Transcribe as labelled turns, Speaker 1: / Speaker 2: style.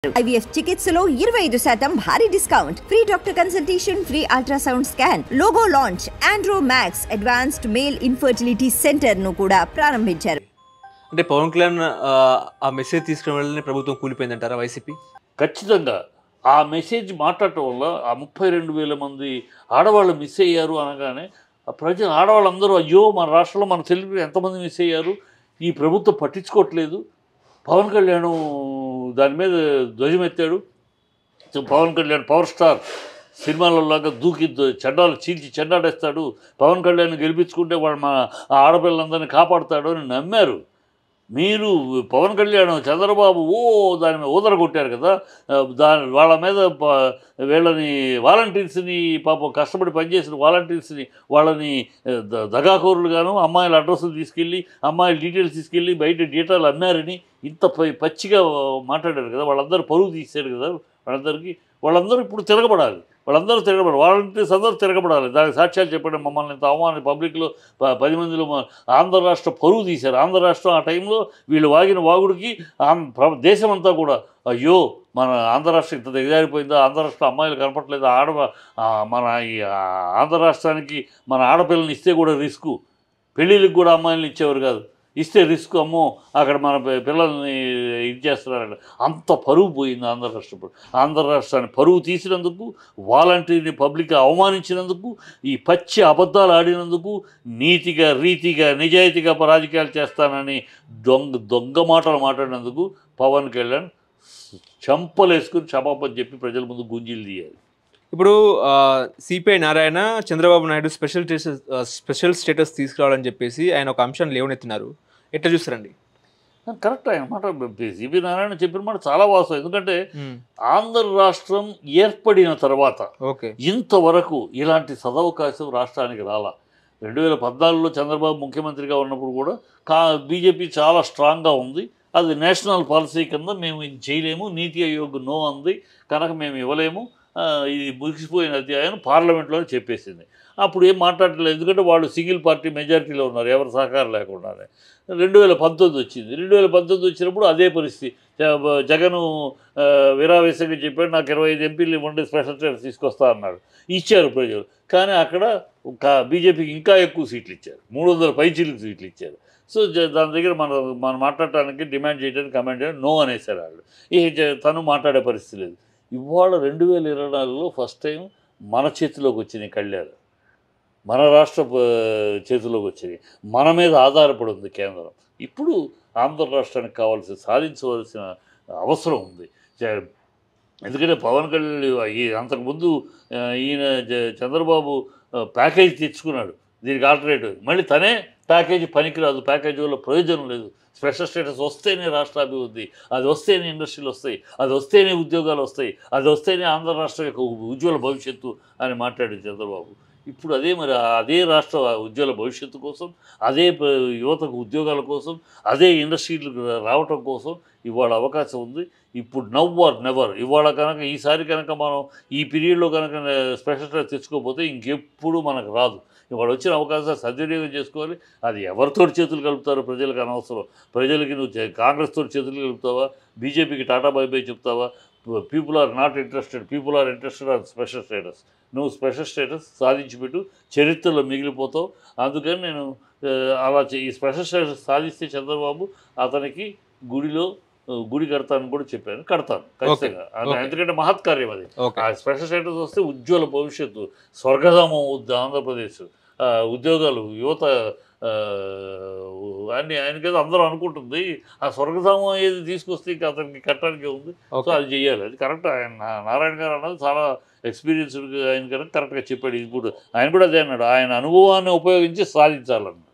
Speaker 1: IVF చికిత్సలో 25% భారీ discount, free doctor consultation, free ultrasound scan, logo launch, Andro max advanced male infertility centre ను కూడా ప్రారంభించారు.
Speaker 2: అంటే పవన్ కళ్యాణ్ ఆ మెసేజ్ తీసుకున్న వల్లనే ప్రభుత్వం కూలిపోయిందంటారా వైసీపీ?
Speaker 3: ఖచ్చితంగా ఆ మెసేజ్ మాట్లాడటం వల్ల ఆ 32,000 మంది ఆడవాళ్ళు మిస్ అయ్యారు అనగానే ప్రజలు ఆడవాళ్ళందరూ అయ్యో మన రాష్ట్రంలో మన తెలుగు ఎంతమంది మిస్ అయ్యారు, ఈ ప్రభుత్వం పట్టించుకోవట్లేదు, పవన్ కళ్యాణ్ దాని మీద ధ్వజమెత్తాడు, పవన్ కళ్యాణ్ పవర్ స్టార్ సినిమాలలాగా దూకి చెండాలు చీల్చి చెండాడేస్తాడు, పవన్ కళ్యాణ్ గెలిపించుకుంటే వాడు మా ఆడపిల్లలందరినీ కాపాడుతాడు అని నమ్మారు. మీరు పవన్ కళ్యాణ్ చంద్రబాబు దాని మీద ఊదర కొట్టారు కదా, వాళ్ళ మీద వీళ్ళని వాలంటీర్స్ని పాపం కష్టపడి పనిచేసిన వాలంటీర్స్ని వాళ్ళని దగాకోరులుగాను అమ్మాయిల అడ్రస్లు తీసుకెళ్ళి అమ్మాయిల డీటెయిల్స్ తీసుకెళ్ళి బయట డీటెయిల్ అమ్మారని ఇంత పచ్చిగా మాట్లాడారు కదా, వాళ్ళందరూ పరువు తీశారు కదా, వాళ్ళందరూ ఇప్పుడు తిరగబడాలి, వాలంటీర్స్ అందరూ తిరగబడాలి. దానికి సాక్ష్యాలు చెప్పడం మమ్మల్ని ఇంత అవమానం పబ్లిక్లో 10 మందిలో ఆంధ్ర రాష్ట్ర పరువు తీశారు. ఆంధ్ర రాష్ట్రం ఆ టైంలో వీళ్ళు వాగిన వాగుడికి దేశం అంతా కూడా అయ్యో మన ఆంధ్ర రాష్ట్రం ఇంత దిగజారిపోయిందా, ఆంధ్ర రాష్ట్రం అమ్మాయిలు కనపట్లేదు, మన ఈ ఆంధ్ర రాష్ట్రానికి మన ఆడపిల్లల్ని ఇస్తే కూడా రిస్కు, పెళ్ళిళ్ళకి కూడా అమ్మాయిలను ఇచ్చేవారు కాదు, ఇస్తే రిస్క్, అమ్మో అక్కడ మన పిల్లల్ని ఇది చేస్తున్నారంట, అంత పరువు పోయింది ఆంధ్ర రాష్ట్రాన్ని పరువు తీసినందుకు, వాలంటీర్ని పబ్లిక్గా అవమానించినందుకు, ఈ పచ్చి అబద్ధాలు ఆడినందుకు, నీతిగా రీతిగా నిజాయితీగా రాజకీయాలు చేస్తానని దొంగ మాటలు మాట్లాడినందుకు పవన్ కళ్యాణ్ చంపలేసుకుని క్షమాపణ చెప్పి ప్రజల ముందు గుంజీలు తీయాలి.
Speaker 2: ఇప్పుడు CPI Narayana Chandrababu Naidu special status తీసుకురావాలని చెప్పేసి ఆయన ఒక అంశాన్ని లేవనెత్తినారు, ఎట్లా చూస్తారండి?
Speaker 3: కరెక్ట్, ఆయన మాట సిపి నారాయణ చెప్పిన మాట చాలా వాస్తవం. ఎందుకంటే ఆంధ్ర రాష్ట్రం ఏర్పడిన తర్వాత ఇంతవరకు ఇలాంటి సదవకాశం రాష్ట్రానికి రాలా. 2014లో చంద్రబాబు ముఖ్యమంత్రిగా ఉన్నప్పుడు కూడా బీజేపీ చాలా స్ట్రాంగ్గా ఉంది, అది నేషనల్ పాలసీ కింద మేము ఇది చేయలేము, నీతి ఆయోగ్ నో అంది కనుక మేము ఇవ్వలేము, ఇది ముగిసిపోయిన అధ్యాయం పార్లమెంట్లోనే చెప్పేసింది. అప్పుడు ఏం మాట్లాడలేదు, ఎందుకంటే వాళ్ళు సింగిల్ పార్టీ మెజారిటీలో ఉన్నారు, ఎవరి సహకారం లేకుండానే. 2019 వచ్చింది. 2019 వచ్చినప్పుడు అదే పరిస్థితి, జగను విరావేశంగా చెప్పాడు నాకు 25 ఎంపీలు ఇవ్వండి స్పెషల్ స్టేటస్ తీసుకొస్తా అన్నాడు, ఇచ్చారు ప్రజలు. కానీ అక్కడ బీజేపీకి ఇంకా ఎక్కువ సీట్లు ఇచ్చారు, 300 పైచీలకు సీట్లు ఇచ్చారు. సో దాని దగ్గర మనం మాట్లాడటానికి డిమాండ్ చేయడానికి కమాండ్ చేయడానికి నో అనేసారు వాళ్ళు, తను మాట్లాడే పరిస్థితి లేదు. ఇవాళ 2024లో ఫస్ట్ టైం మన చేతిలోకి వచ్చినాయి కళ్యాణ్, మన రాష్ట్ర చేతిలోకి వచ్చినాయి, మన మీద ఆధారపడి ఉంది కేంద్రం. ఇప్పుడు ఆంధ్ర రాష్ట్రానికి సాధించవలసిన అవసరం ఉంది. ఎందుకంటే పవన్ కళ్యాణ్ అంతకుముందు ఈయన చంద్రబాబు ప్యాకేజీ తెచ్చుకున్నాడు, దీనికి ఆల్టర్నేటివ్ మళ్ళీ తనే ప్యాకేజీ పనికిరాదు, ప్యాకేజీ వల్ల ప్రయోజనం లేదు, స్పెషల్ స్టేటస్ వస్తేనే రాష్ట్ర అభివృద్ధి, అది వస్తేనే ఇండస్ట్రీలు వస్తాయి, అది వస్తేనే ఉద్యోగాలు వస్తాయి, అది వస్తేనే ఆంధ్ర రాష్ట్రం యొక్క ఉజ్వల భవిష్యత్తు అని మాట్లాడాడు చంద్రబాబు. ఇప్పుడు అదే రాష్ట్ర ఉజ్వల భవిష్యత్తు కోసం, అదే యువతకు ఉద్యోగాల కోసం, అదే ఇండస్ట్రీలు రావటం కోసం ఇవాళ అవకాశం ఉంది. ఇప్పుడు నవ్ ఆర్ నెవర్, ఇవాళ కనుక ఈసారి కనుక మనం ఈ పీరియడ్లో కనుక స్పెషల్ స్టేటస్ తెచ్చుకోకపోతే ఇంకెప్పుడు మనకు రాదు. ఇవాళ వచ్చిన అవకాశాలు సద్వినియోగం చేసుకోవాలి. అది ఎవరితో చేతులు కలుపుతారో ప్రజలకు అనవసరం. ప్రజలకి నువ్వు కాంగ్రెస్తో చేతులు కలుపుతావా, బీజేపీకి టాటా బై బై చెప్తావా? People are not interested, people are interested on special status. నువ్వు స్పెషల్ స్టేటస్ సాధించిపెట్టు, చరిత్రలో మిగిలిపోతావు. అందుకని నేను అలా ఈ స్పెషల్ స్టేటస్ సాధిస్తే చంద్రబాబు అతనికి గుడి కడతాను కూడా చెప్పాను, కడతాను ఖచ్చితంగా. ఎందుకంటే మహత్కార్యం అది. ఆ స్పెషల్ స్టేటస్ వస్తే ఉజ్వల భవిష్యత్తు, స్వర్గధామం ఆంధ్రప్రదేశ్, ఉద్యోగాలు, యువత ఆయనకేదో అందరూ అనుకుంటుంది, ఆ స్వర్గధామం ఏది తీసుకొస్తే ఇంకా అతనికి కట్టడానికి ఉంది. సో అది చెయ్యాలి, అది కరెక్ట్. ఆయన నారాయణ గారు అన్నది చాలా ఎక్స్పీరియన్స్డ్ ఆయన కనుక కరెక్ట్గా చెప్పాడు. ఇప్పుడు ఆయన కూడా అదే అన్నాడు, ఆయన అనుభవాన్ని ఉపయోగించి సాధించాలన్నాడు.